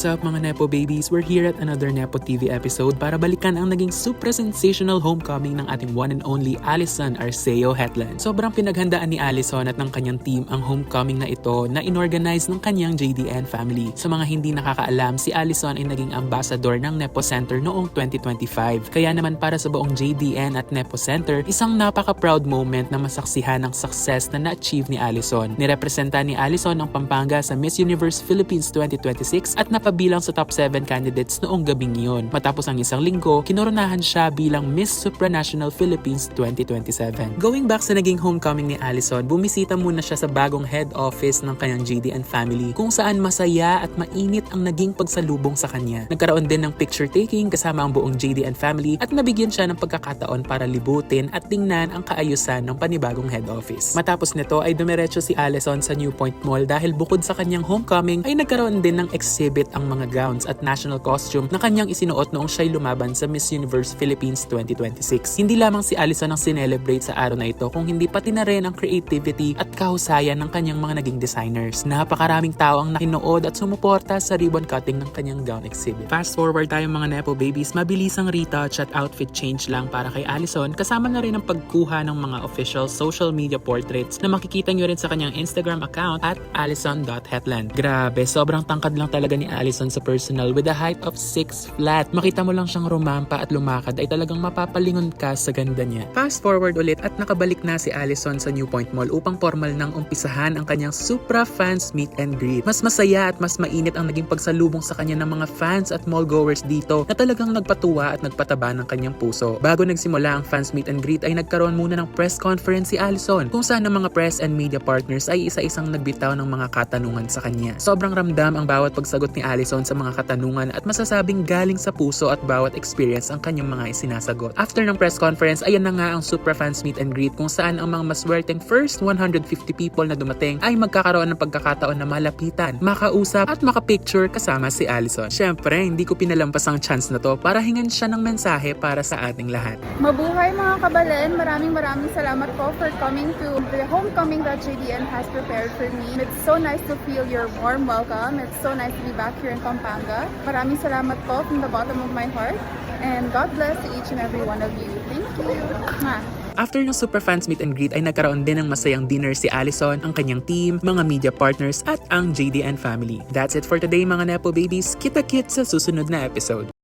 What's up mga Nepo babies? We're here at another Nepo TV episode para balikan ang naging super sensational homecoming ng ating one and only Allison Arceo Hetland. Sobrang pinaghandaan ni Allison at ng kanyang team ang homecoming na ito na inorganize ng kanyang JDN family. Sa mga hindi nakakaalam, si Allison ay naging ambassador ng Nepo Center noong 2025. Kaya naman para sa buong JDN at Nepo Center, isang napaka-proud moment na masaksihan ang success na na-achieve ni Allison. Nirepresenta ni Allison ang Pampanga sa Miss Universe Philippines 2026 at napabilang sa top 7 candidates noong gabing iyon. Matapos ang isang linggo, kinoronahan siya bilang Miss Supranational Philippines 2027. Going back sa naging homecoming ni Allison, bumisita muna siya sa bagong head office ng kanyang JDN family kung saan masaya at mainit ang naging pagsalubong sa kanya. Nagkaroon din ng picture taking kasama ang buong JDN family at nabigyan siya ng pagkakataon para libutin at tingnan ang kaayusan ng panibagong head office. Matapos nito ay dumiretso si Allison sa New Point Mall dahil bukod sa kanyang homecoming ay nagkaroon din ng exhibit ang mga gowns at national costume na kanyang isinuot noong siya'y lumaban sa Miss Universe Philippines 2026. Hindi lamang si Allison ang sinelebrate sa araw na ito kung hindi pati na rin ang creativity at kahusayan ng kanyang mga naging designers. Napakaraming tao ang nakinood at sumuporta sa ribbon cutting ng kanyang gown exhibit. Fast forward tayo mga Nepo babies, mabilisang retouch at outfit change lang para kay Allison kasama na rin ang pagkuha ng mga official social media portraits na makikita nyo rin sa kanyang Instagram account at allison.hetland. Grabe, sobrang tangkad lang talaga ni Allison sa personal with a height of 6 flat. Makita mo lang siyang rumampa at lumakad ay talagang mapapalingon ka sa ganda niya. Fast forward ulit at nakabalik na si Allison sa New Point Mall upang formal nang umpisahan ang kanyang Supra Fans Meet and Greet. Mas masaya at mas mainit ang naging pagsalubong sa kanya ng mga fans at mall goers dito na talagang nagpatuwa at nagpataba ng kanyang puso. Bago nagsimula ang Fans Meet and Greet ay nagkaroon muna ng press conference si Allison kung saan ang mga press and media partners ay isa-isang nagbitaw ng mga katanungan sa kanya. Sobrang ramdam ang bawat pagsagot ni Allison sa mga katanungan at masasabing galing sa puso at bawat experience ang kanyang mga isinasagot. After ng press conference, ayan na nga ang Supra Fans Meet and Greet kung saan ang mga maswerteng first 150 people na dumating ay magkakaroon ng pagkakataon na malapitan, makausap at makapicture kasama si Allison. Syempre, hindi ko pinalampas ang chance na to para hingan siya ng mensahe para sa ating lahat. Mabuhay mga kabalen! Maraming salamat po for coming to the homecoming that JDN has prepared for me. It's so nice to feel your warm welcome. It's so nice to be back here in Pampanga. Maraming salamat po from the bottom of my heart. And God bless to each and every one of you. Thank you! After ng Super Fans Meet and Greet ay nagkaroon din ng masayang dinner si Allison, ang kanyang team, mga media partners at ang JDN family. That's it for today mga Nepo babies. Kita-kit sa susunod na episode.